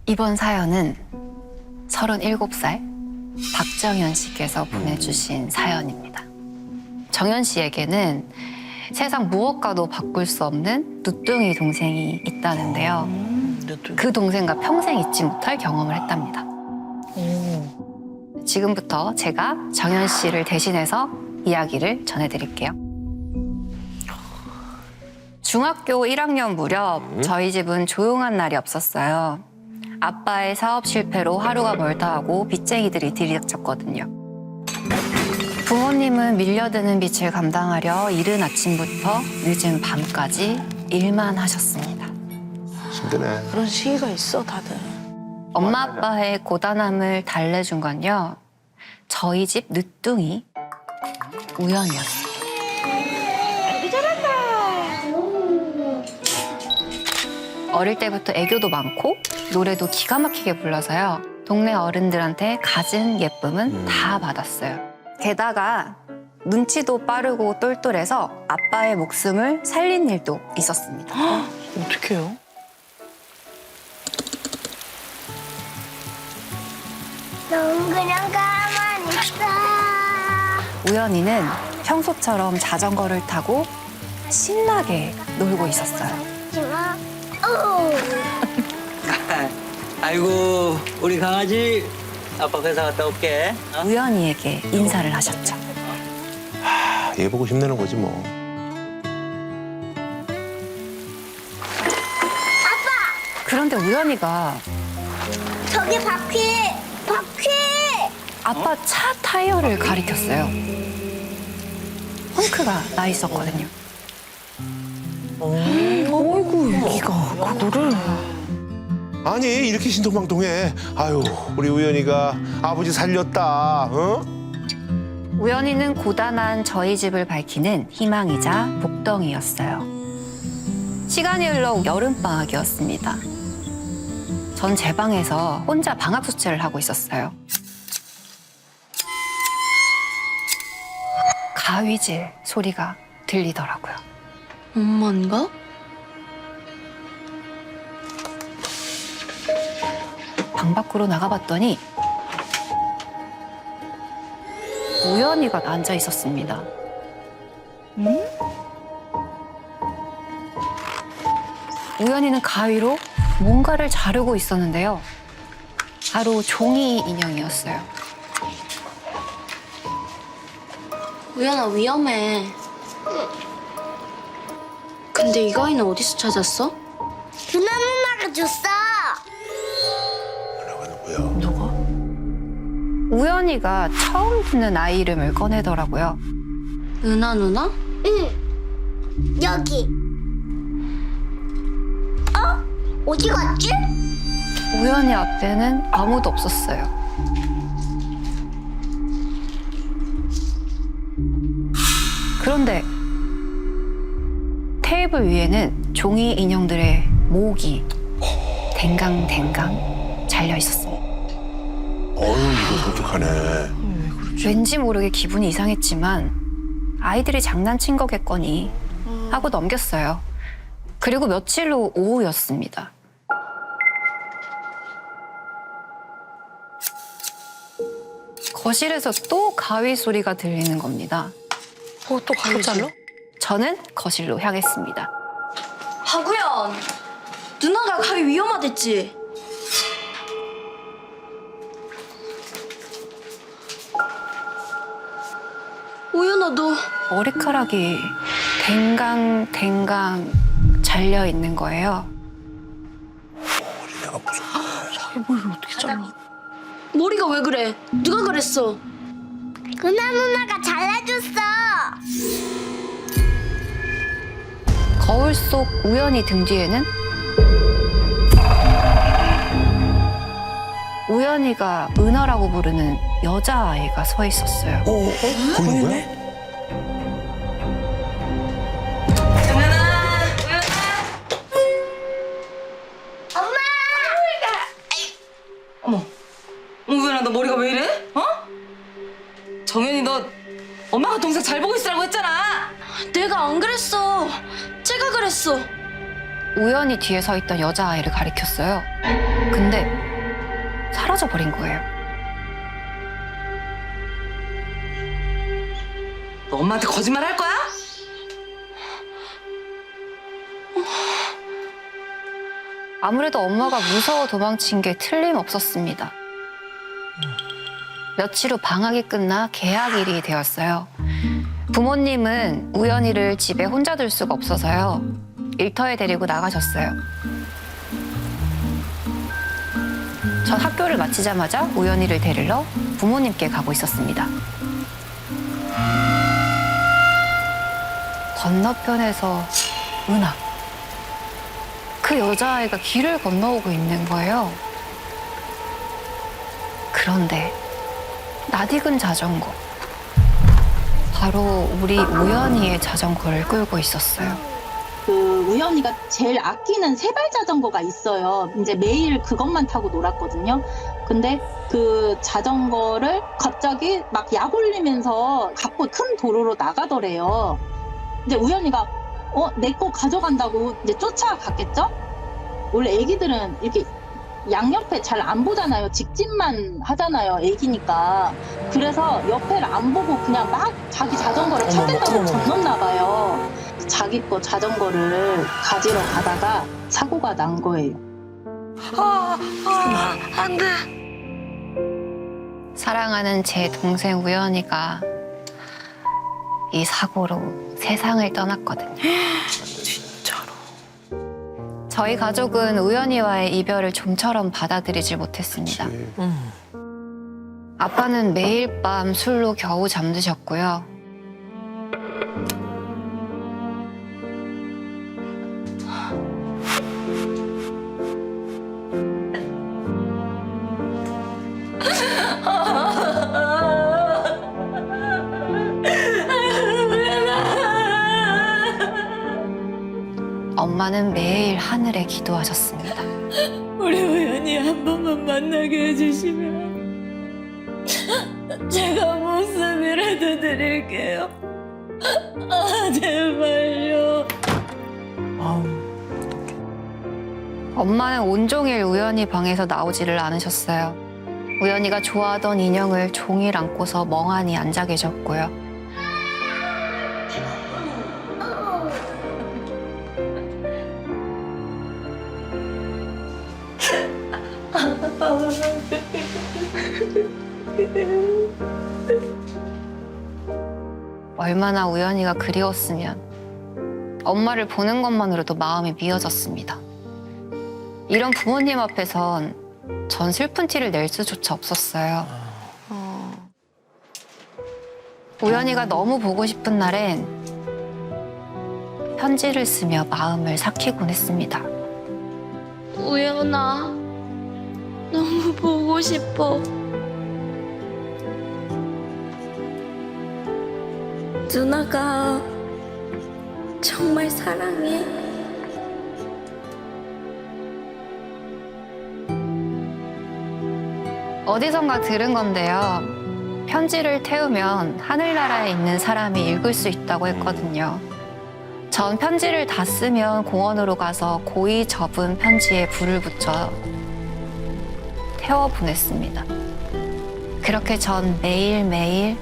이번 사연은 37살 박정현 씨께서 보내주신 사연입니다. 정현 씨에게는 세상 무엇과도 바꿀 수 없는 누뚱이 동생이 있다는데요. 그 동생과 평생 잊지 못할 경험을 했답니다. 지금부터 제가 정현 씨를 대신해서 이야기를 전해드릴게요. 중학교 1학년 무렵 저희 집은 조용한 날이 없었어요. 아빠의 사업 실패로 하루가 멀다 하고 빚쟁이들이 들이닥쳤거든요. 부모님은 밀려드는 빚을 감당하려 이른 아침부터 늦은 밤까지 일만 하셨습니다. 힘드네. 그런 시기가 있어, 다들. 엄마 아빠의 고단함을 달래준 건요, 저희 집 늦둥이 우연이었어요. 어릴 때부터 애교도 많고 노래도 기가 막히게 불러서요, 동네 어른들한테 갖은 예쁨은 다 받았어요. 게다가 눈치도 빠르고 똘똘해서 아빠의 목숨을 살린 일도 있었습니다. 어떡해요? 넌 그냥 가만히 있어. 우연히는 평소처럼 자전거를 타고 신나게 놀고 있었어요. 하지마. 오. 아이고 우리 강아지 아빠 회사 갔다 올게. 어? 우연히에게 인사를 하셨죠. 얘 보고 힘내는 거지 뭐. 그런데 우연히가 저기 바퀴. 아빠 차 타이어를 가리켰어요. 펑크가 나 있었거든요. 어이구, 애기가 그거를. 아니 이렇게 신통방통해. 아유 우리 우연이가 아버지 살렸다. 어? 우연히는 고단한 저희 집을 밝히는 희망이자 복덩이였어요. 시간이 흘러 여름방학이었습니다. 전 제 방에서 혼자 방학 숙제를 하고 있었어요. 가위질 소리가 들리더라고요. 엄마인가? 방 밖으로 나가봤더니 우연히가 앉아 있었습니다. 우연히는 가위로 뭔가를 자르고 있었는데요. 바로 종이 인형이었어요. 우연아 위험해. 근데 이 가위는 어디서 찾았어? 누나 누나가 줬어. 누구야? 누가? 우연히가 처음 듣는 아이 이름을 꺼내더라고요. 은하 누나? 응. 여기. 어디 갔지? 우연히 앞에는 아무도 없었어요. 그런데 테이블 위에는 종이 인형들의 목이 댕강댕강 잘려 있었습니다. 어휴 이거 독특하네. 왠지 모르게 기분이 이상했지만 아이들이 장난친 거겠거니 하고 넘겼어요. 그리고 며칠 후 오후였습니다. 거실에서 또 가위 소리가 들리는 겁니다. 또 가위 잘라? 저는 거실로 향했습니다. 하구연! 누나가 가위 위험하댔지? 우연아 너 머리카락이 댕강댕강 잘려 있는 거예요. 내가 무섭다. 자기 머리를 어떻게 잘라? 머리가 왜 그래? 누가 그랬어? 누나 누나가 잘라줬어. 거울 속 우연히 등 뒤에는 우연히가 은하라고 부르는 여자아이가 서 있었어요. 보이는 거야? 우연아 너 머리가 왜 이래? 어? 정현이 너 엄마가 동생 잘 보고 있으라고 했잖아. 내가 안 그랬어. 제가 그랬어. 우연히 뒤에 서 있던 여자아이를 가리켰어요. 근데 사라져버린 거예요. 너 엄마한테 거짓말 할 거야? 아무래도 엄마가 무서워 도망친 게 틀림없었습니다. 며칠 후 방학이 끝나 개학일이 되었어요. 부모님은 우연이를 집에 혼자 둘 수가 없어서요. 일터에 데리고 나가셨어요. 전 학교를 마치자마자 우연이를 데리러 부모님께 가고 있었습니다. 건너편에서 은하. 그 여자아이가 길을 건너오고 있는 거예요. 그런데 낯익은 자전거. 바로 우리 우연이의 자전거를 끌고 있었어요. 그 우연이가 제일 아끼는 세발 자전거가 있어요. 이제 매일 그것만 타고 놀았거든요. 근데 그 자전거를 갑자기 막 약 올리면서 갖고 큰 도로로 나가더래요. 이제 우연이가 내 거 가져간다고 이제 쫓아갔겠죠? 원래 애기들은 이렇게 양옆에 잘 안 보잖아요. 직진만 하잖아요. 애기니까. 그래서 옆에를 안 보고 그냥 막 자기 자전거를 찾겠다고 건넜나 봐요. 자기 거 자전거를 가지러 가다가 사고가 난 거예요. 안 돼. 사랑하는 제 동생 우연이가 이 사고로 세상을 떠났거든요. 진짜로. 저희 가족은 우연이와의 이별을 좀처럼 받아들이질 못했습니다. 아빠는 매일 밤 술로 겨우 잠드셨고요. 엄마는 매일 하늘에 기도하셨습니다. 우리 우연히 한 번만 만나게 해주시면 제가 모습이라도 드릴게요. 제발요. 엄마는 온종일 우연히 방에서 나오지를 않으셨어요. 우연이가 좋아하던 인형을 종일 안고서 멍하니 앉아 계셨고요. 얼마나 우연이가 그리웠으면 엄마를 보는 것만으로도 마음이 미어졌습니다. 이런 부모님 앞에선 전 슬픈 티를 낼 수조차 없었어요. 우연이가 너무 보고 싶은 날엔 편지를 쓰며 마음을 삭히곤 했습니다. 우연아, 너무 보고 싶어. 누나가 정말 사랑해. 어디선가 들은 건데요. 편지를 태우면 하늘나라에 있는 사람이 읽을 수 있다고 했거든요. 전 편지를 다 쓰면 공원으로 가서 고이 접은 편지에 불을 붙여 태워 보냈습니다. 그렇게 전 매일매일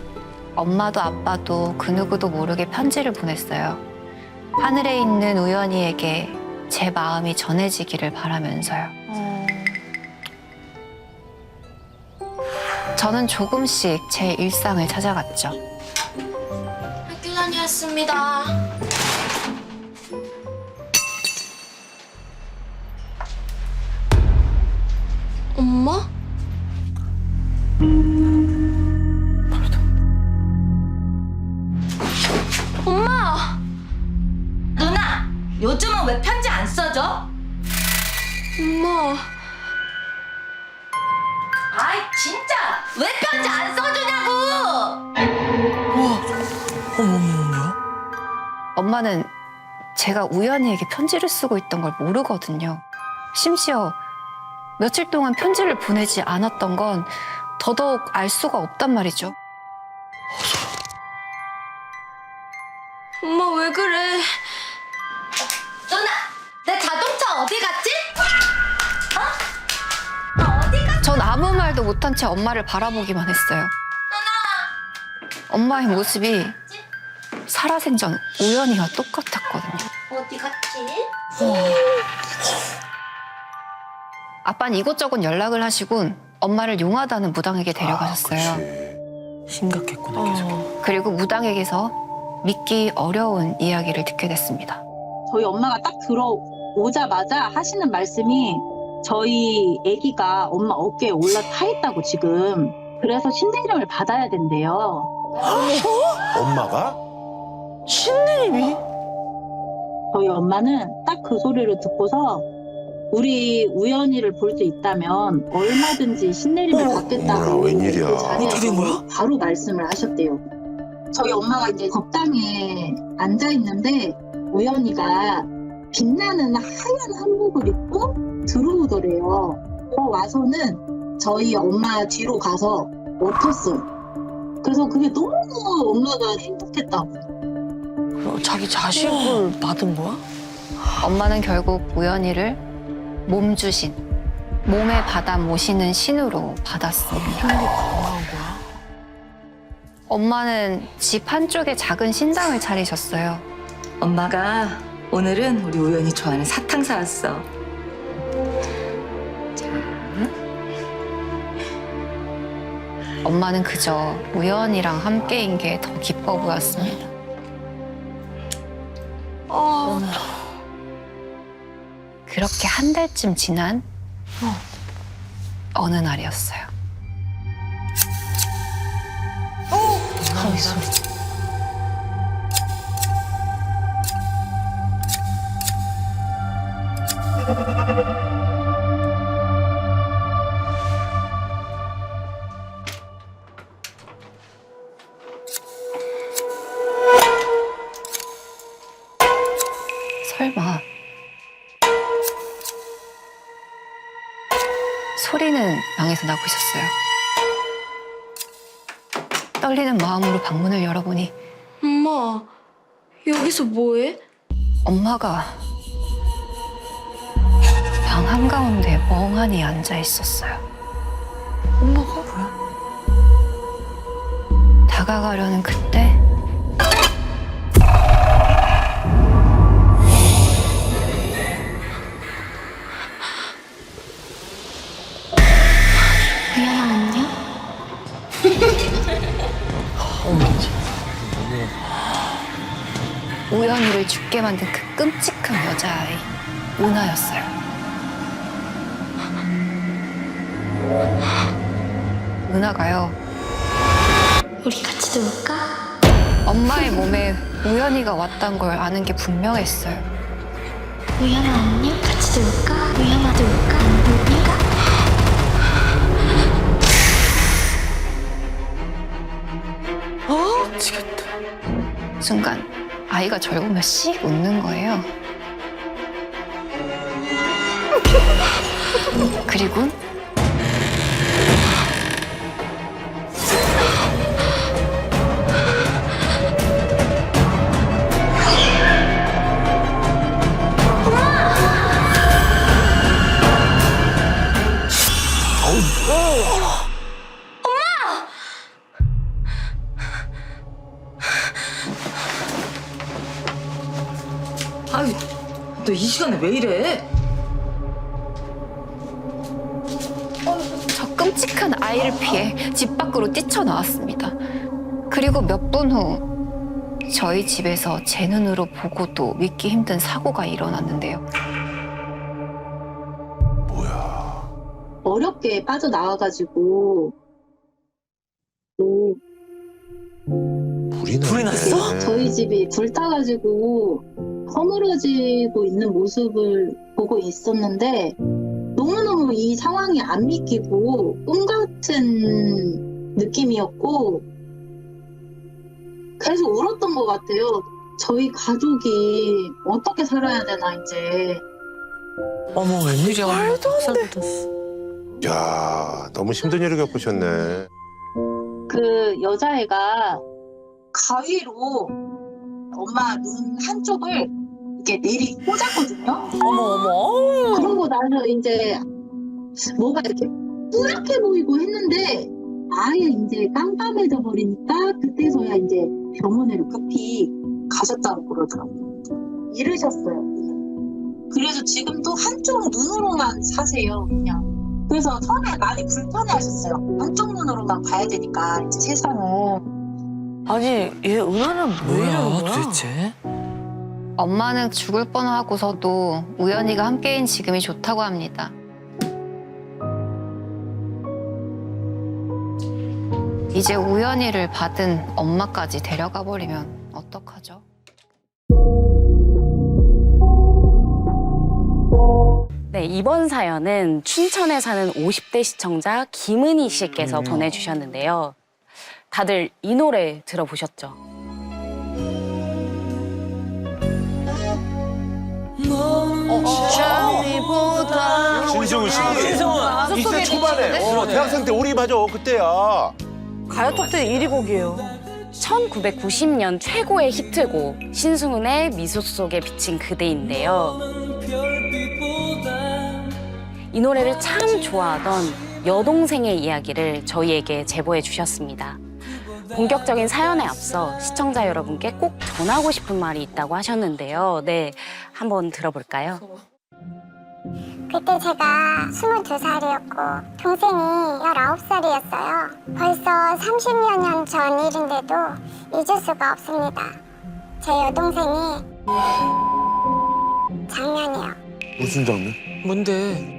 엄마도 아빠도 그 누구도 모르게 편지를 보냈어요. 하늘에 있는 우연이에게 제 마음이 전해지기를 바라면서요. 저는 조금씩 제 일상을 찾아갔죠. 학교 다녀왔습니다. 엄마? 엄마! 누나, 요즘은 왜 편지 안 써줘? 엄마. 아이 진짜 왜 편지 안 써주냐고! 엄마는 제가 우연이에게 편지를 쓰고 있던 걸 모르거든요. 심지어 며칠 동안 편지를 보내지 않았던 건 더더욱 알 수가 없단 말이죠. 엄마 왜 그래? 누나, 내 자동차 어디 갔지? 전 아무 말도 못한 채 엄마를 바라보기만 했어요. 엄마의 모습이 살아생전 우연이와 똑같았거든요. 어디 갔지? 아빠는 이곳저곳 연락을 하시곤 엄마를 용하다는 무당에게 데려가셨어요. 그치. 심각했구나 계속. 그리고 무당에게서 믿기 어려운 이야기를 듣게 됐습니다. 저희 엄마가 딱 들어오자마자 하시는 말씀이 저희 아기가 엄마 어깨에 올라타 있다고 지금. 그래서 신내림을 받아야 된대요. 엄마가? 신내림이? 저희 엄마는 딱 그 소리를 듣고서 우리 우연이를 볼 수 있다면 얼마든지 신내림을 받겠다고 어머나, 웬일이야. 그 자리에서 어떻게 된 거야? 바로 말씀을 하셨대요. 저희 엄마가 이제 법당에 앉아 있는데 우연이가 빛나는 하얀 한복을 입고 들어오더래요. 와서는 저희 엄마 뒤로 가서 엎었어요. 그래서 그게 너무 엄마가 행복했다고. 자기 자식을 받은 거야? 엄마는 결국 우연이를 몸주신, 몸에 받아 모시는 신으로 받았습니다. 강한 거야? 엄마는 집 한쪽에 작은 신당을 차리셨어요. 엄마가 오늘은 우리 우연히 좋아하는 사탕 사왔어. 엄마는 그저 우연이랑 함께인 게 더 기뻐 보였습니다. 그렇게 한 달쯤 지난 어느 날이었어요. 가만있어. 설마 소리는 방에서 나고 있었어요. 떨리는 마음으로 방문을 열어보니 엄마, 여기서 뭐해? 엄마가 방 한가운데 멍하니 앉아 있었어요. 엄마가? 뭐야? 다가가려는 그때 우연아, 안녕? 우연이를 죽게 만든 그 끔찍한 여자아이 은하였어요. 은하가요, 우리 같이 놀까? 엄마의 몸에 우연이가 왔단 걸 아는 게 분명했어요. 우연아, 안녕? 같이 놀까? 우연아, 놀까? 놀까? 미치겠다. 순간 아이가 절 보며 씩 웃는 거예요. 그리고 아유, 너 이 시간에 왜 이래? 저 끔찍한 아이를 피해 집 밖으로 뛰쳐나왔습니다. 그리고 몇 분 후 저희 집에서 제 눈으로 보고도 믿기 힘든 사고가 일어났는데요. 뭐야. 어렵게 빠져나와가지고 불이 불이 났어? 저희 집이 불타가지고 허물어지고 있는 모습을 보고 있었는데 너무너무 이 상황이 안 믿기고 꿈 같은 느낌이었고 계속 울었던 것 같아요. 저희 가족이 어떻게 살아야 되나 이제. 어머 웬일이야. 말도 안 돼. 야, 너무 힘든 일을 겪으셨네. 그 여자애가 가위로 엄마 눈 한쪽을 이렇게 내리 꽂았거든요. 어머 어머. 그러고 나서 이제 뭐가 이렇게 뿌옇게 보이고 했는데 아예 이제 깜깜해져 버리니까 그때서야 이제 병원에 급히 가셨다고 그러더라고요. 이러셨어요. 그래서 지금도 한쪽 눈으로만 사세요, 그냥. 그래서 처음에 많이 불편해하셨어요. 한쪽 눈으로만 봐야 되니까 이제 세상을. 아니 얘 은하는 왜 이러는 거야? 도대체? 엄마는 죽을 뻔하고서도 우연이가 함께인 지금이 좋다고 합니다. 이제 우연이를 받은 엄마까지 데려가 버리면 어떡하죠? 네, 이번 사연은 춘천에 사는 50대 시청자 김은희 씨께서 보내주셨는데요. 다들 이 노래 들어보셨죠? 신승훈 씨. 신승훈. 20대 초반에. 대학생 때 우리 맞아 그때야. 가요톱 때 1위 곡이에요. 1990년 최고의 히트곡 신승훈의 미소 속에 비친 그대인데요. 이 노래를 참 좋아하던 여동생의 이야기를 저희에게 제보해 주셨습니다. 본격적인 사연에 앞서 시청자 여러분께 꼭 전하고 싶은 말이 있다고 하셨는데요. 네, 한번 들어볼까요? 그때 제가 22살이었고 동생이 19살이었어요. 벌써 30여 년 전 일인데도 잊을 수가 없습니다. 제 여동생이 장면이요. 무슨 장면? 뭔데?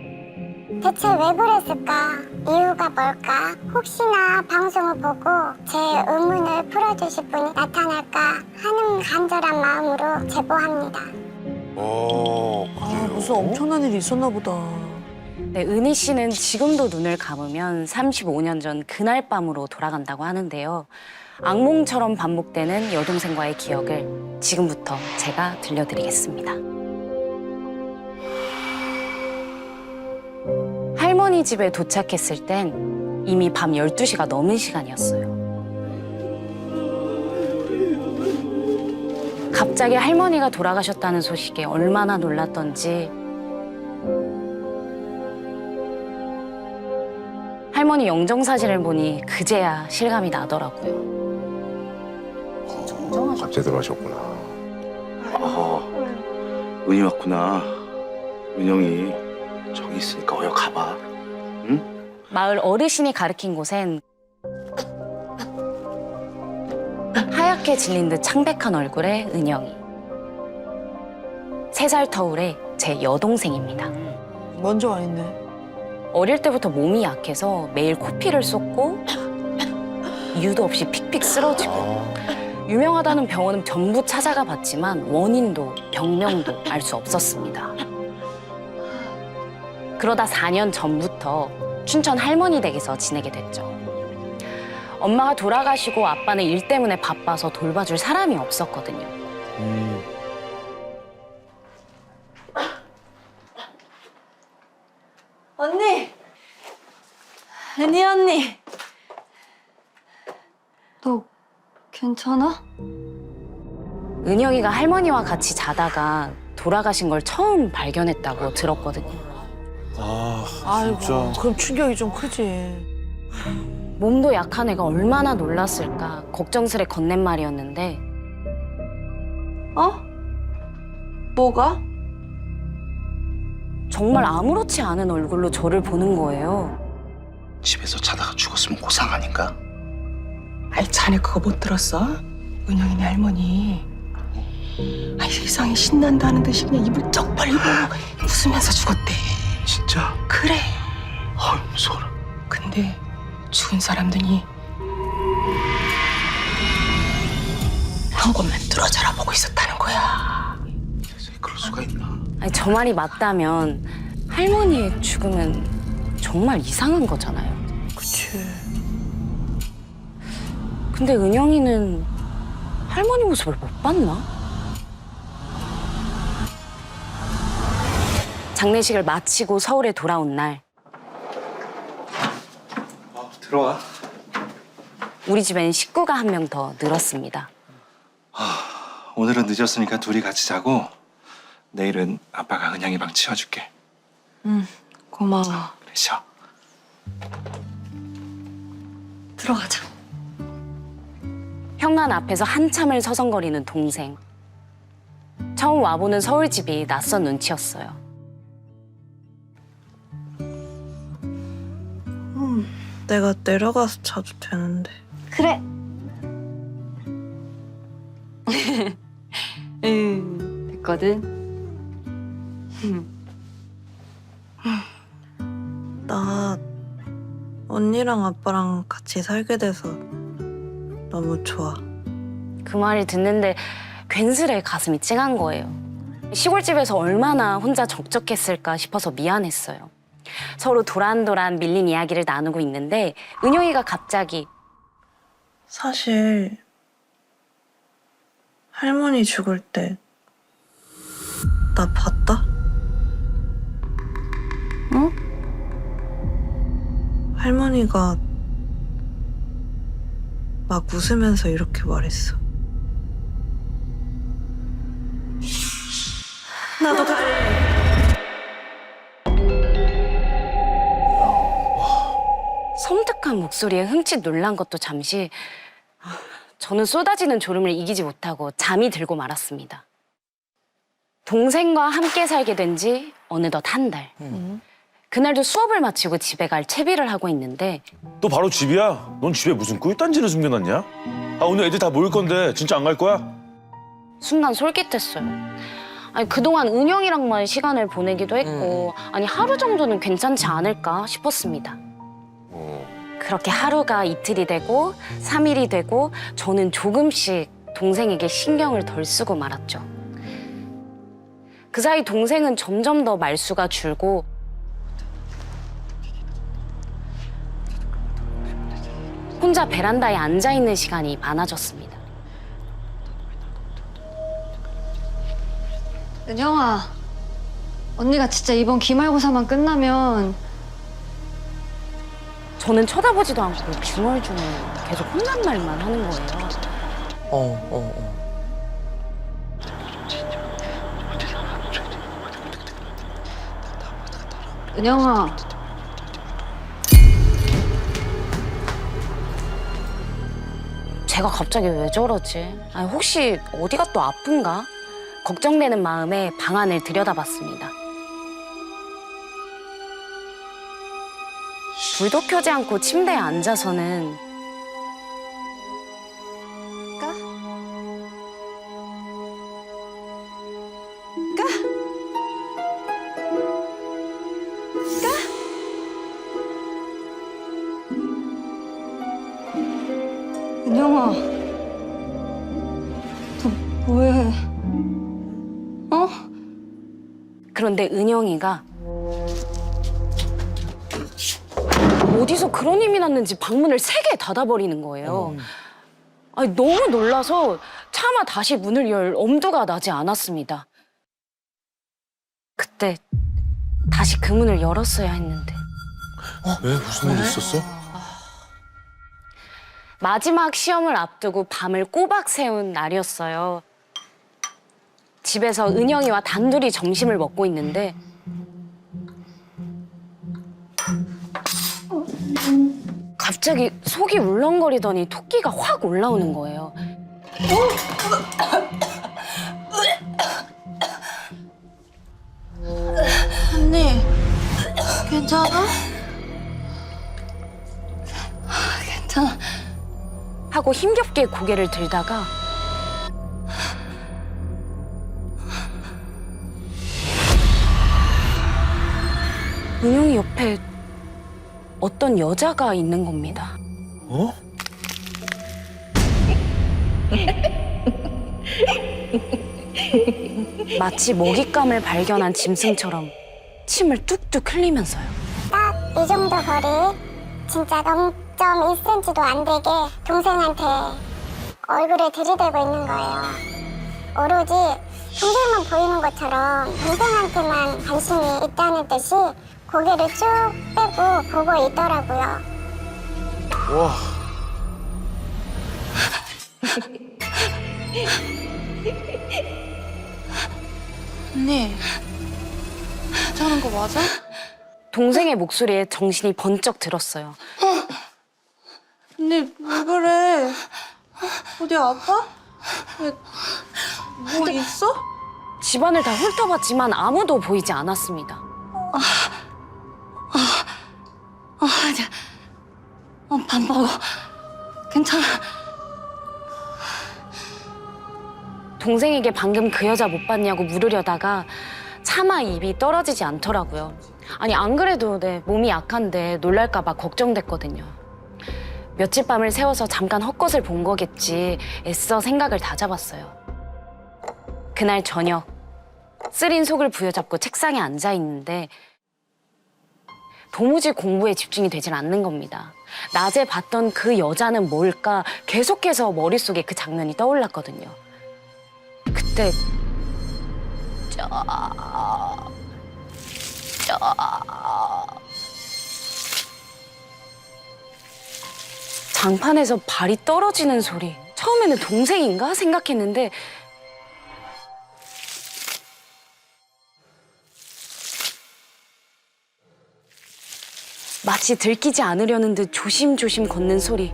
대체 왜 그랬을까? 이유가 뭘까? 혹시나 방송을 보고 제 의문을 풀어주실 분이 나타날까 하는 간절한 마음으로 제보합니다. 아 무슨 엄청난 일이 있었나 보다. 네, 은희 씨는 지금도 눈을 감으면 35년 전 그날 밤으로 돌아간다고 하는데요. 악몽처럼 반복되는 여동생과의 기억을 지금부터 제가 들려드리겠습니다. 할머니 집에 도착했을 땐 이미 밤 12시가 넘은 시간이었어요. 갑자기 할머니가 돌아가셨다는 소식에 얼마나 놀랐던지 할머니 영정사진을 보니 그제야 실감이 나더라고요. 갑자기 돌아가셨구나. 은희 왔구나. 은영이 저기 있으니까 어여 가봐. 응? 마을 어르신이 가리킨 곳엔 하얗게 질린 듯 창백한 얼굴의 은영이. 3살 터울의 제 여동생입니다. 먼저 와 있네. 어릴 때부터 몸이 약해서 매일 코피를 쏟고 이유도 없이 픽픽 쓰러지고 유명하다는 병원은 전부 찾아가 봤지만 원인도 병명도 알 수 없었습니다. 그러다 4년 전부터 춘천 할머니 댁에서 지내게 됐죠. 엄마가 돌아가시고 아빠는 일 때문에 바빠서 돌봐줄 사람이 없었거든요. 언니! 은희 언니! 너 괜찮아? 은영이가 할머니와 같이 자다가 돌아가신 걸 처음 발견했다고 들었거든요. 아이고 그럼 충격이 좀 크지. 몸도 약한 애가 얼마나 놀랐을까 걱정스레 건넨 말이었는데 어? 뭐가? 정말 아무렇지 않은 얼굴로 저를 보는 거예요. 집에서 자다가 죽었으면 고상 아닌가? 아이 자네 그거 못 들었어? 은영이네 할머니 아이 세상에 신난다는 듯이 그냥 입을 쩍 벌리고 웃으면서 죽었대. 진짜? 그래. 아유 무서워라. 근데 죽은 사람들이 한 곳만 뚫어져라 보고 있었다는 거야. 세상에 그럴 수가 있나? 아니, 저 말이 맞다면 할머니의 죽음은 정말 이상한 거잖아요. 그치. 근데 은영이는 할머니 모습을 못 봤나? 장례식을 마치고 서울에 돌아온 날 들어와. 우리 집엔 식구가 한 명 더 늘었습니다. 오늘은 늦었으니까 둘이 같이 자고 내일은 아빠가 은영이 방 치워줄게. 고마워. 그래, 쉬어. 들어가자. 현관 앞에서 한참을 서성거리는 동생. 처음 와보는 서울집이 낯선 눈치였어요. 내가 내려가서 자도 되는데. 그래. 됐거든. 나 언니랑 아빠랑 같이 살게 돼서 너무 좋아. 그 말을 듣는데 괜스레 가슴이 찡한 거예요. 시골집에서 얼마나 혼자 적적했을까 싶어서 미안했어요. 서로 도란도란 밀린 이야기를 나누고 있는데 은영이가 갑자기 사실 할머니 죽을 때 나 봤다? 응? 할머니가 막 웃으면서 이렇게 말했어. 나도 갈래. 섬뜩한 목소리에 흠칫 놀란 것도 잠시 저는 쏟아지는 졸음을 이기지 못하고 잠이 들고 말았습니다. 동생과 함께 살게 된 지 어느덧 한 달. 그날도 수업을 마치고 집에 갈 채비를 하고 있는데 너 바로 집이야? 넌 집에 무슨 꿀단지를 숨겨놨냐? 아, 오늘 애들 다 모일 건데 진짜 안 갈 거야? 순간 솔깃했어요. 아니, 그동안 은영이랑만 시간을 보내기도 했고 아니 하루 정도는 괜찮지 않을까 싶었습니다. 그렇게 하루가 이틀이 되고 3일이 되고 저는 조금씩 동생에게 신경을 덜 쓰고 말았죠. 그 사이 동생은 점점 더 말수가 줄고 혼자 베란다에 앉아있는 시간이 많아졌습니다. 은영아, 언니가 진짜 이번 기말고사만 끝나면 저는 쳐다보지도 않고 중얼중얼 계속 혼잣말만 하는 거예요. 은영아. 제가 갑자기 왜 저러지? 아니, 혹시 어디가 또 아픈가? 걱정되는 마음에 방안을 들여다봤습니다. 불도 켜지 않고 침대에 앉아서는 은영아, 너 뭐해? 그런데 은영이가 어디서 그런 힘이 났는지 방문을 3개 닫아버리는 거예요. 아니, 너무 놀라서 차마 다시 문을 열 엄두가 나지 않았습니다. 그때 다시 그 문을 열었어야 했는데. 왜? 무슨 일 있었어? 마지막 시험을 앞두고 밤을 꼬박 새운 날이었어요. 집에서 은영이와 단둘이 점심을 먹고 있는데 갑자기 속이 울렁거리더니 토끼가 확 올라오는 거예요. 언니, 괜찮아? 괜찮아. 하고 힘겹게 고개를 들다가 은영이 옆에 어떤 여자가 있는 겁니다. 어? 마치 먹잇감을 발견한 짐승처럼 침을 뚝뚝 흘리면서요. 딱 이 정도 거리, 진짜 0.1cm도 안 되게 동생한테 얼굴을 들이대고 있는 거예요. 오로지 동생만 보이는 것처럼 동생한테만 관심이 있다는 듯이 고개를 쭉 빼고 보고 있더라고요. 와. 언니, 괜찮은 거 맞아? 동생의 목소리에 정신이 번쩍 들었어요. 언니, 왜 그래? 어디 아파? 뭐 있어? 집안을 다 훑어봤지만 아무도 보이지 않았습니다. 아니야. 밥 먹어. 괜찮아. 동생에게 방금 그 여자 못 봤냐고 물으려다가 차마 입이 떨어지지 않더라고요. 아니 안 그래도 내 몸이 약한데 놀랄까 봐 걱정됐거든요. 며칠 밤을 새워서 잠깐 헛것을 본 거겠지 애써 생각을 다잡았어요. 그날 저녁 쓰린 속을 부여잡고 책상에 앉아 있는데 도무지 공부에 집중이 되질 않는 겁니다. 낮에 봤던 그 여자는 뭘까 계속해서 머릿속에 그 장면이 떠올랐거든요. 그때 장판에서 발이 떨어지는 소리. 처음에는 동생인가 생각했는데 마치 들키지 않으려는 듯 조심조심 걷는 소리.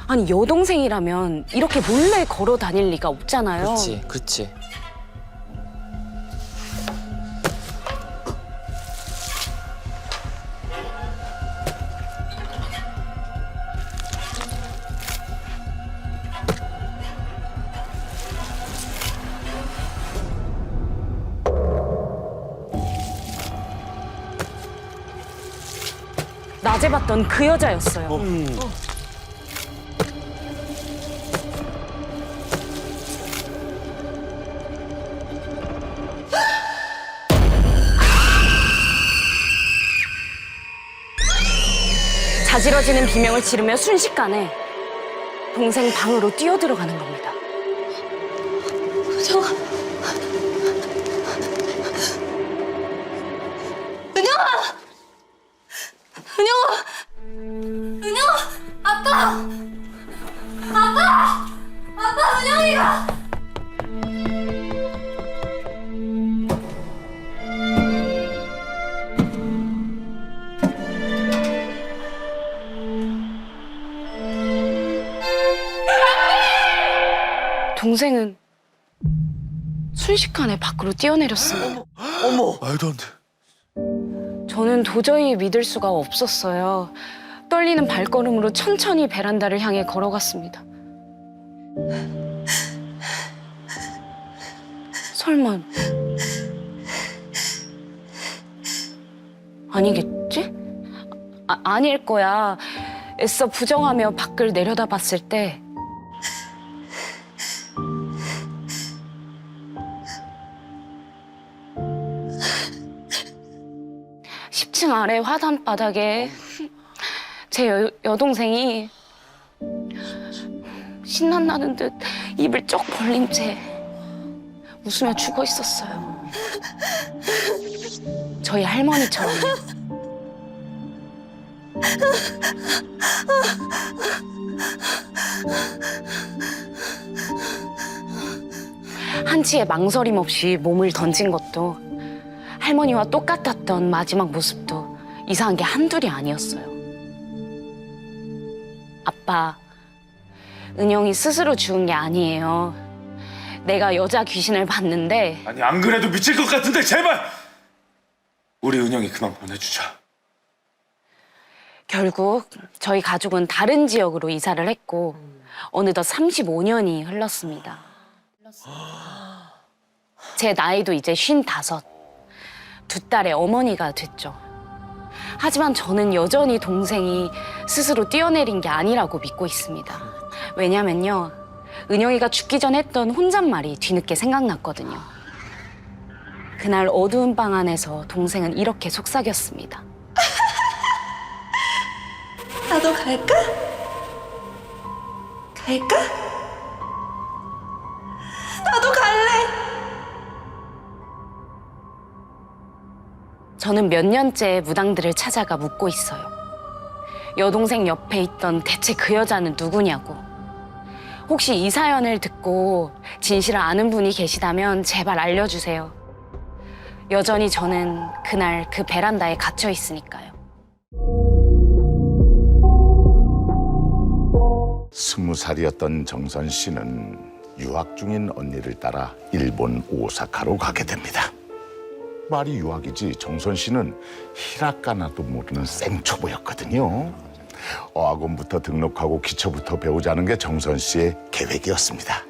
아니 여동생이라면 이렇게 몰래 걸어 다닐 리가 없잖아요. 그렇지. 낮에 봤던 그 여자였어요. 자지러지는 비명을 지르며 순식간에 동생 방으로 뛰어들어가는 겁니다. 은영아. 은영아! 아빠! 은영이가! 동생은 순식간에 밖으로 뛰어내렸습니다. 말도 안 돼. 저는 도저히 믿을 수가 없었어요. 떨리는 발걸음으로 천천히 베란다를 향해 걸어갔습니다. 설마 아니겠지? 아닐 거야. 애써 부정하며 밖을 내려다봤을 때 층 아래 화단 바닥에 제 여동생이 신난다는 듯 입을 쩍 벌린 채 웃으며 죽어 있었어요. 저희 할머니처럼요. 한치의 망설임 없이 몸을 던진 것도 할머니와 똑같았던 마지막 모습도 이상한 게 한둘이 아니었어요. 아빠, 은영이 스스로 죽은 게 아니에요. 내가 여자 귀신을 봤는데 아니 안 그래도 미칠 것 같은데 제발 우리 은영이 그만 보내주자. 결국 저희 가족은 다른 지역으로 이사를 했고 어느덧 35년이 흘렀습니다. 제 나이도 이제 55. 두 딸의 어머니가 됐죠. 하지만 저는 여전히 동생이 스스로 뛰어내린 게 아니라고 믿고 있습니다. 왜냐면요, 은영이가 죽기 전 했던 혼잣말이 뒤늦게 생각났거든요. 그날 어두운 방 안에서 동생은 이렇게 속삭였습니다. 나도 갈까? 갈까? 나도 갈래. 저는 몇 년째 무당들을 찾아가 묻고 있어요. 여동생 옆에 있던 대체 그 여자는 누구냐고. 혹시 이 사연을 듣고 진실을 아는 분이 계시다면 제발 알려주세요. 여전히 저는 그날 그 베란다에 갇혀 있으니까요. 20살이었던 정선 씨는 유학 중인 언니를 따라 일본 오사카로 가게 됩니다. 말이 유학이지 정선 씨는 히라가나도 모르는 생초보였거든요. 어학원부터 등록하고 기초부터 배우자는 게 정선 씨의 계획이었습니다.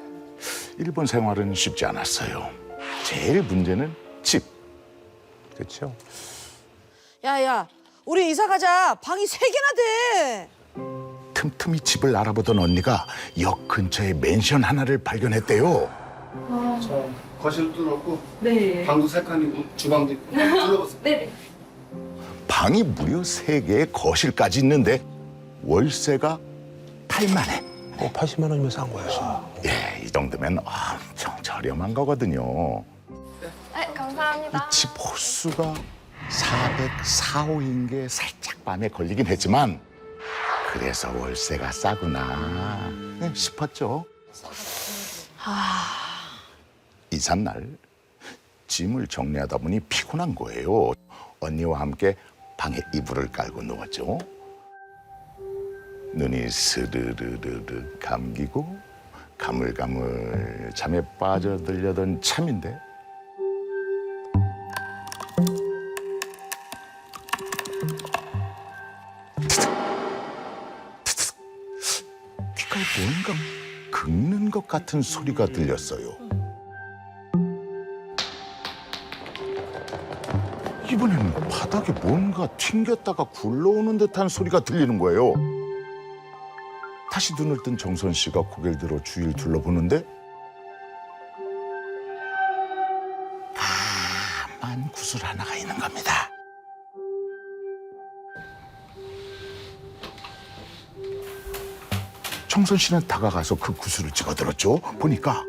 일본 생활은 쉽지 않았어요. 제일 문제는 집. 그렇죠? 야야, 우리 이사 가자. 방이 3개나 돼. 틈틈이 집을 알아보던 언니가 역 근처에 맨션 하나를 발견했대요. 거실도 뚫었고 방도 3칸이고 주방도 있고 둘러봤어요. 방이 무려 3개에 거실까지 있는데 월세가 8만 원. 80만 원이면 싼 거야. 예, 이 정도면 엄청 저렴한 거거든요. 네, 감사합니다. 이 집 호수가 404호인 게 살짝 마음에 걸리긴 했지만 그래서 월세가 싸구나 싶었죠. 이삿날 짐을 정리하다 보니 피곤한 거예요. 언니와 함께 방에 이불을 깔고 누웠죠. 눈이 스르르르르 감기고 가물가물 잠에 빠져들려던 참인데 귓가에 뭔가 긁는 것 같은 소리가 들렸어요. 이번에는 바닥에 뭔가 튕겼다가 굴러오는 듯한 소리가 들리는 거예요. 다시 눈을 뜬 정선 씨가 고개를 들어 주위를 둘러보는데 까만 구슬 하나가 있는 겁니다. 정선 씨는 다가가서 그 구슬을 집어들었죠. 보니까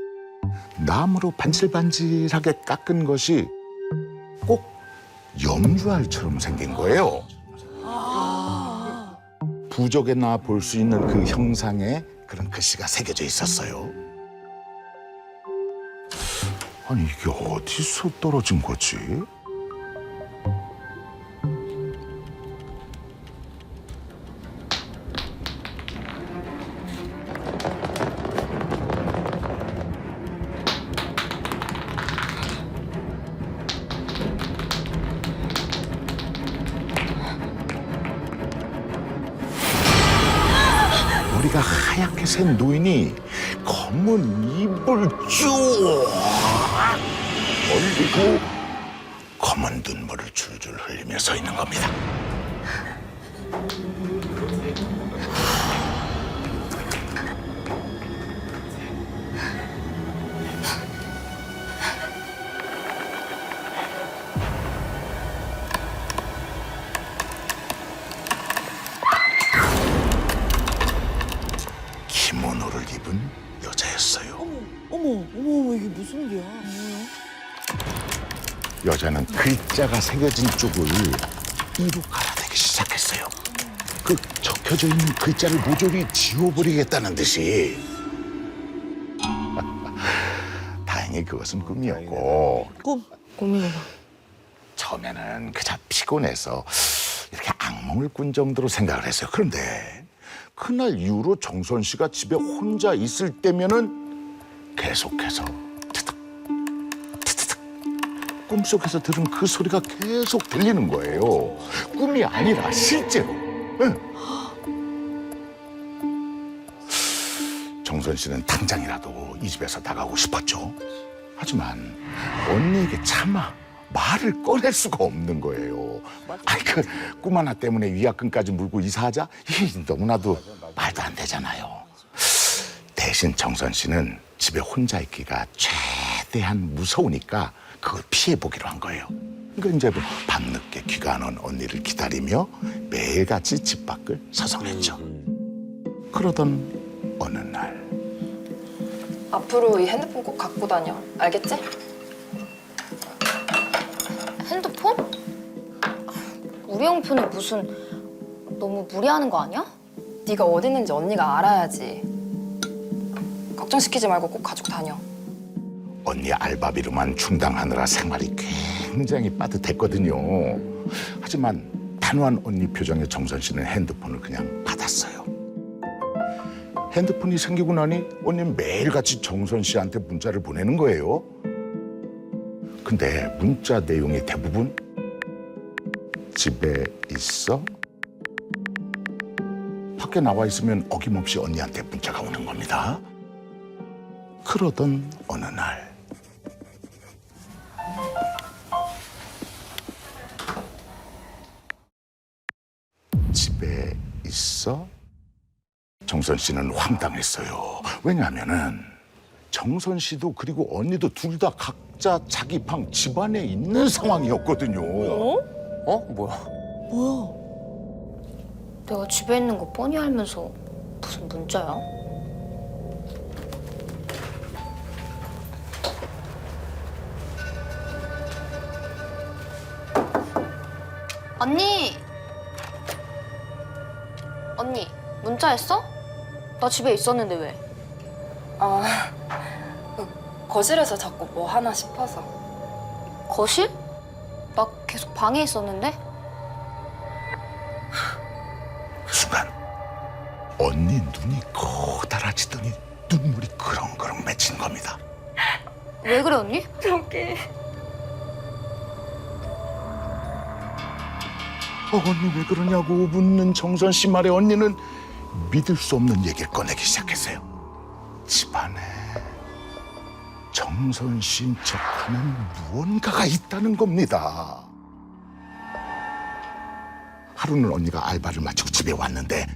나무로 반질반질하게 깎은 것이 꼭 염주알처럼 생긴 거예요. 부적에나 볼 수 있는 그 형상에 그런 글씨가 새겨져 있었어요. 아니 이게 어디서 떨어진 거지? 머리가 하얗게 센 노인이 검은 입을 쭉 벌리고 검은 눈물을 줄줄 흘리며 서 있는 겁니다. 기모노를 입은 여자였어요. 어머, 이게 무슨 일이야? 여자는 글자가 새겨진 쪽을 이로 갈아대기 시작했어요. 그 적혀져 있는 글자를 모조리 지워버리겠다는 듯이. 다행히 그것은 꿈이었고. 꿈이구나. 처음에는 그저 피곤해서 이렇게 악몽을 꾼 정도로 생각을 했어요. 그런데 그날 이후로 정선 씨가 집에 혼자 있을 때면은 계속해서 트득 트득 꿈속에서 들은 그 소리가 계속 들리는 거예요. 꿈이 아니라 실제로. 응. 정선 씨는 당장이라도 이 집에서 나가고 싶었죠. 하지만 언니에게 차마 말을 꺼낼 수가 없는 거예요. 아니 그 꿈 하나 때문에 위약금까지 물고 이사하자? 이게 너무나도 말도 안 되잖아요. 대신 정선 씨는 집에 혼자 있기가 최대한 무서우니까 그걸 피해보기로 한 거예요. 그러니까 이제 뭐 밤늦게 귀가하는 언니를 기다리며 매일같이 집 밖을 서성했죠. 그러던 어느 날 앞으로 이 핸드폰 꼭 갖고 다녀. 알겠지? 핸드폰? 우리 형편은 무슨 너무 무리하는 거 아니야? 네가 어디 있는지 언니가 알아야지. 걱정시키지 말고 꼭 가지고 다녀. 언니 알바비로만 충당하느라 생활이 굉장히 빠듯했거든요. 하지만 단호한 언니 표정에 정선 씨는 핸드폰을 그냥 받았어요. 핸드폰이 생기고 나니 언니는 매일같이 정선 씨한테 문자를 보내는 거예요. 근데 문자 내용이 대부분 집에 있어? 밖에 나와 있으면 어김없이 언니한테 문자가 오는 겁니다. 그러던 어느 날 집에 있어? 정선 씨는 황당했어요. 왜냐하면은 정선 씨도 그리고 언니도 둘 다 각자 자기 방 집안에 있는 상황이었거든요. 뭐야? 뭐야? 내가 집에 있는 거 뻔히 알면서 무슨 문자야? 언니! 언니, 문자했어? 나 집에 있었는데 왜? 거실에서 자꾸 뭐 하나 싶어서. 거실? 나 계속 방에 있었는데? 순간 언니 눈이 커다라지더니 눈물이 그렁그렁 맺힌 겁니다. 왜 그래, 언니? 저기. 언니 왜 그러냐고 묻는 정선 씨 말에 언니는 믿을 수 없는 얘기를 꺼내기 시작했어요. 집안에 정선 씨인 척하는 무언가가 있다는 겁니다. 하루는 언니가 알바를 마치고 집에 왔는데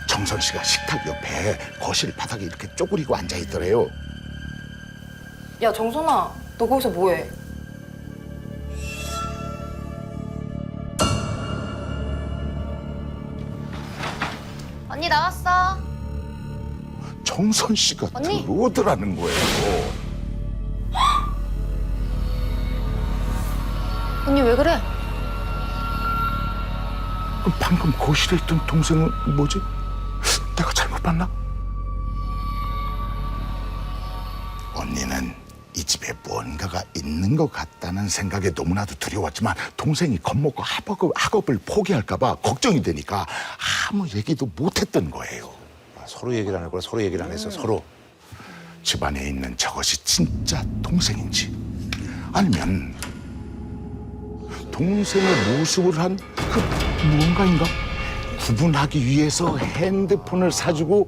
정선 씨가 식탁 옆에 거실 바닥에 이렇게 쪼그리고 앉아 있더래요. 야, 정선아, 너 거기서 뭐해? 언니 나왔어. 정선 씨가 언니? 들어오더라는 거예요. 언니 왜 그래? 그럼 방금 거실에 있던 동생은 뭐지? 내가 잘못 봤나? 언니는 이 집에 무언가가 있는 것 같다는 생각에 너무나도 두려웠지만 동생이 겁먹고 학업을 포기할까 봐 걱정이 되니까 아무 얘기도 못했던 거예요. 서로 얘기를 안 했구나. 서로 얘기를 안 했어. 서로. 집안에 있는 저것이 진짜 동생인지 아니면 동생의 모습을 한 그 무언가인가? 구분하기 위해서 핸드폰을 사주고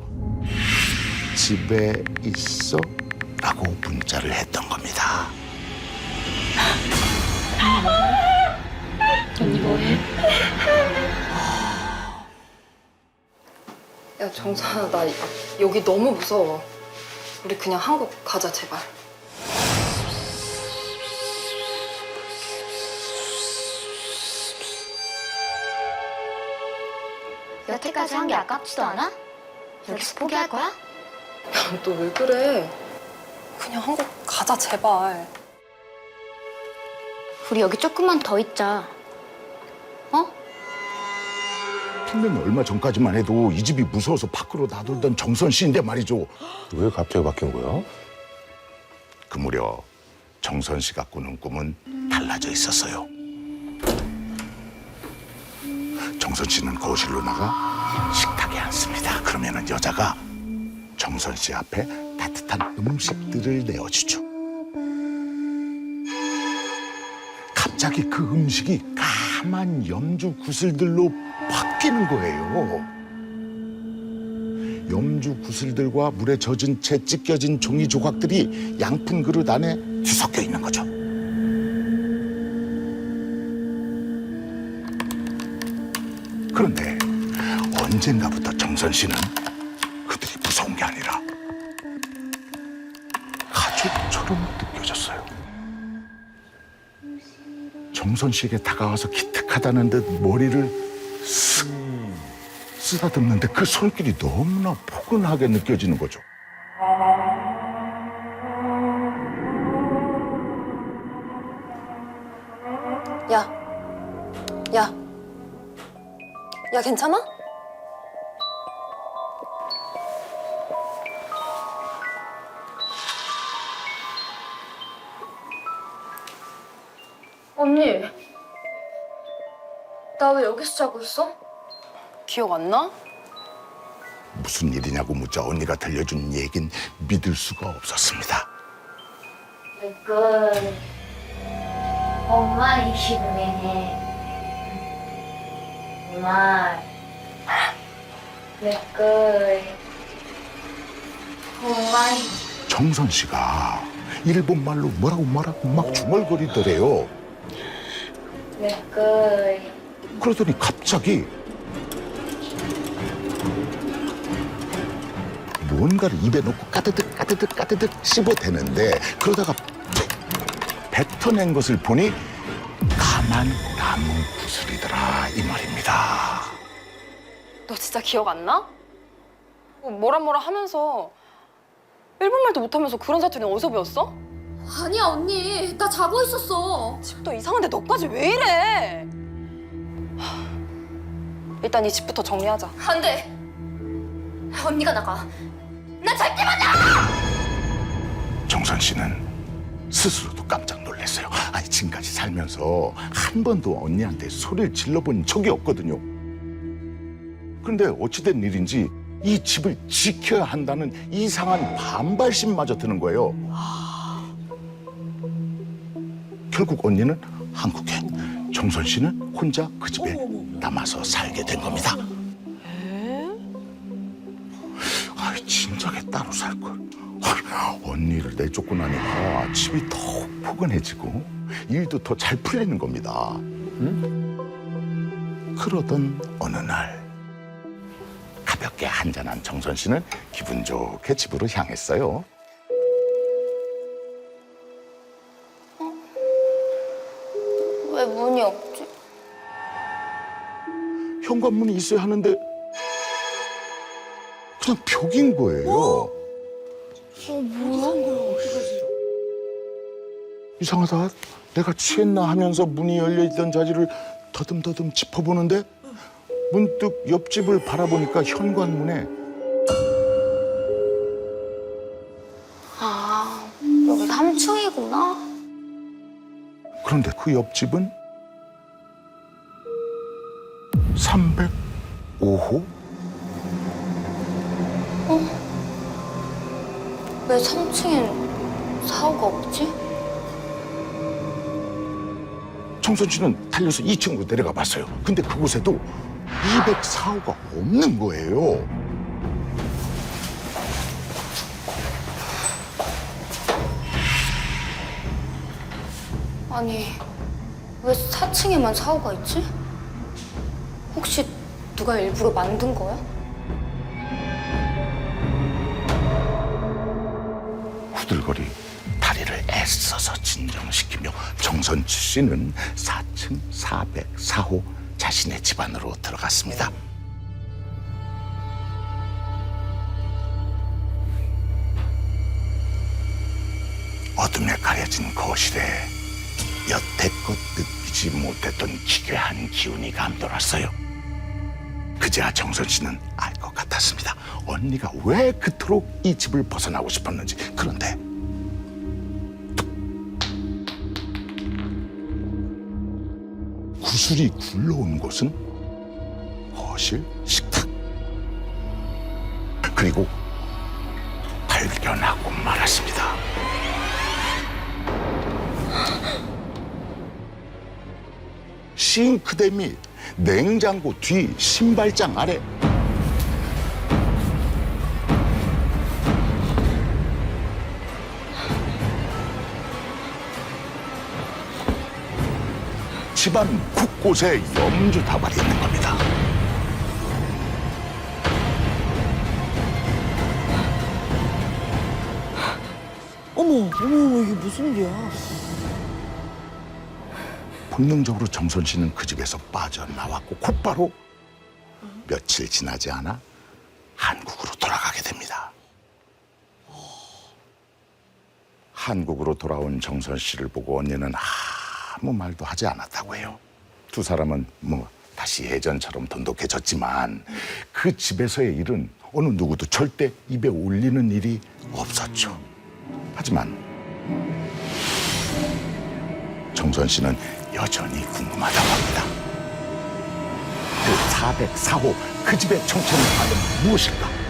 집에 있어? 라고 문자를 했던 겁니다. 언니 뭐해? 야, 정선아, 나 여기 너무 무서워. 우리 그냥 한국 가자, 제발. 여태까지 한 게 아깝지도 않아? 여기서 포기할 거야? 야, 너 왜 그래? 그냥 한국 가자, 제발. 우리 여기 조금만 더 있자. 어? 분명히 얼마 전까지만 해도 이 집이 무서워서 밖으로 나돌던 정선 씨인데 말이죠. 왜 갑자기 바뀐 거야? 그 무렵 정선 씨가 꾸는 꿈은 달라져 있었어요. 정선 씨는 거실로 나가 식탁에 앉습니다. 그러면은 여자가 정선 씨 앞에 따뜻한 음식들을 내어주죠. 갑자기 그 음식이 까만 염주 구슬들로 바뀌는 거예요. 염주 구슬들과 물에 젖은 채 찢겨진 종이 조각들이 양푼 그릇 안에 뒤섞여 있는 거죠. 그런데 언젠가부터 정선 씨는 그들이 무서운 게 아니라 가족처럼 느껴졌어요. 정선 씨에게 다가와서 기특하다는 듯 머리를 쓱 쓰다듬는데 그 손길이 너무나 포근하게 느껴지는 거죠. 야, 야, 야, 괜찮아? 언니, 나 왜 여기서 자고 있어? 기억 안 나? 무슨 일이냐고 묻자 언니가 들려준 얘긴 믿을 수가 없었습니다. 그 엄마 기분에 엄마 엄마 정선 씨가 일본 말로 뭐라고 막 중얼거리더래요. 그러더니 갑자기 뭔가를 입에 넣고 까드득 씹어대는데 그러다가 뱉어낸 것을 보니 가만 나무 구슬이더라 이 말입니다. 너 진짜 기억 안 나? 뭐라 하면서 일본말도 못하면서 그런 사투리는 어디서 배웠어? 아니야, 언니. 나 자고 있었어. 집도 이상한데 너까지 왜 이래? 일단 이 집부터 정리하자. 안 돼. 언니가 나가. 나 절대 못 나가! 정선 씨는 스스로도 깜짝 놀랐어요. 아니 지금까지 살면서 한 번도 언니한테 소리를 질러본 적이 없거든요. 그런데 어찌된 일인지 이 집을 지켜야 한다는 이상한 반발심마저 드는 거예요. 결국 언니는 한국에, 정선 씨는 혼자 그 집에 남아서 살게 된 겁니다. 아이, 진작에 따로 살 걸. 언니를 내쫓고 나니까 집이 더욱 포근해지고 일도 더 잘 풀리는 겁니다. 그러던 어느 날 가볍게 한잔한 정선 씨는 기분 좋게 집으로 향했어요. 왜 문이 없지? 현관문이 있어야 하는데 그냥 벽인 거예요. 이상하다. 내가 취했나 하면서 문이 열려있던 자리를 더듬더듬 짚어보는데 문득 옆집을 바라보니까 현관문에 아, 여기 3층이구나. 그런데 그 옆집은 305호? 왜 3층엔 사고가 없지? 정선 씨는 달려서 2층으로 내려가 봤어요. 근데 그곳에도 204호가 없는 거예요. 아니, 왜 4층에만 사고가 있지? 혹시 누가 일부러 만든 거야? 후들거리 다리를 애써서 진정시키며 정선 씨는 4층 404호 자신의 집 안으로 들어갔습니다. 어둠에 가려진 거실에 여태껏 느끼지 못했던 기괴한 기운이 감돌았어요. 그제야 정선 씨는 알 것 같았습니다. 언니가 왜 그토록 이 집을 벗어나고 싶었는지. 그런데 구슬이 굴러온 곳은 거실, 식탁, 그리고 발견하고 말았습니다. 싱크대 및 냉장고 뒤 신발장 아래 집안 곳곳에 염주 다발이 있는 겁니다. 어머, 이게 무슨 일이야? 본능적으로 정선 씨는 그 집에서 빠져나왔고 곧바로 며칠 지나지 않아 한국으로 돌아가게 됩니다. 한국으로 돌아온 정선 씨를 보고 언니는 아무 말도 하지 않았다고 해요. 두 사람은 다시 예전처럼 돈독해졌지만 그 집에서의 일은 어느 누구도 절대 입에 올리는 일이 없었죠. 하지만 정선 씨는 여전히 궁금하다고 합니다. 그 404호 그 집의 정체는 과연 무엇일까?